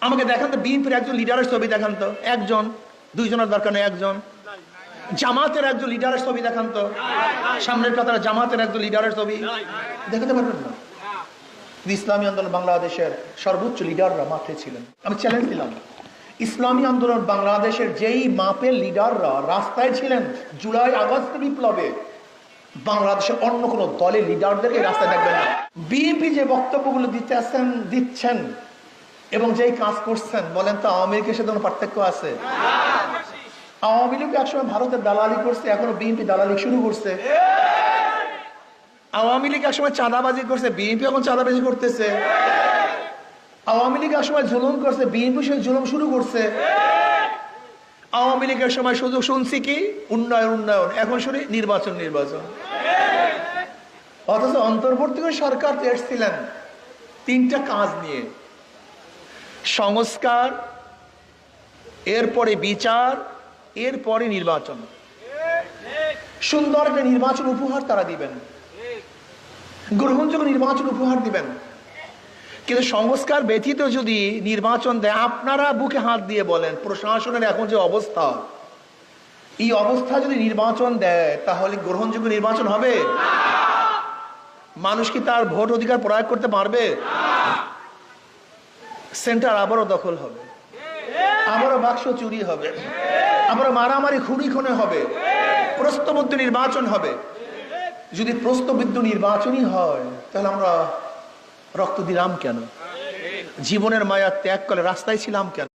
আমাকে দেখান তো বিএনপির একজন লিডারের ছবি দেখান তো, একজন, দুইজনের দরকার নেই, একজন। জামাতের একজন লিডারের ছবি দেখান তো, সামনের কাতারে জামাতের একজন লিডারের ছবি দেখাতে পারবেন না। ইসলামী আন্দোলন বাংলাদেশের সর্বোচ্চ লিডাররা মাঠে ছিলেন। আমি চ্যালেঞ্জ দিলাম, ইসলামী আন্দোলন বাংলাদেশের যেই মাপের লিডাররা রাস্তায় ছিলেন জুলাই আগস্ট বিপ্লবে, বাংলাদেশের অন্য কোনো দলের লিডারদেরকে রাস্তায় দেখবেন না। বিএনপি যে বক্তব্যগুলো দিচ্ছেন এবং যেই কাজ করছেন, বলেন তো আওয়ামী লীগের সাথে কোনো পার্থক্য আছে? আওয়ামী লীগ একসময় ভারতের দালালি করছে, এখনো বিএনপি দালালি শুরু করছে। আওয়ামী লীগ একসময় চাঁদাবাজি করছে, বিএনপি এখন চাঁদাবাজি করতেছে। আওয়ামী লীগ একসময় জুলুম করছে, বিএনপি সেই জুলুম শুরু করছে। আওয়ামী লীগের সময় শুধু শুনছি কি উন্নয়ন উন্নয়ন, এখন শুনি নির্বাচন নির্বাচন। অথচ অন্তর্বর্তীকালীন সরকার এসেছিলেন তিনটা কাজ নিয়ে: সংস্কার, এরপরে বিচার, এরপরে নির্বাচন। সুন্দর একটা নির্বাচন উপহার তারা দিবেন, গ্রহণযোগ্য নির্বাচন উপহার দিবেন। কিন্তু সংস্কার ব্যতীত যদি নির্বাচন দেয়, আপনারা বুকে হাত দিয়ে বলেন প্রশাসনের এখন যে অবস্থা, এই অবস্থা যদি নির্বাচন দেয় তাহলে গ্রহণযোগ্য নির্বাচন হবে? মানুষ কি তার ভোট অধিকার প্রয়োগ করতে পারবে? সেন্টার আবারও দখল হবে, আবারও বাক্স চুরি হবে, আবারও মারামারি খুনি খুনে হবে, প্রশ্নবিদ্ধ নির্বাচন হবে। যদি প্রশ্নবিদ্ধ নির্বাচনই হয় তাহলে আমরা রক্ত দিলাম কেন? জীবনের মায়া ত্যাগ করে রাস্তায় ছিলাম কেন?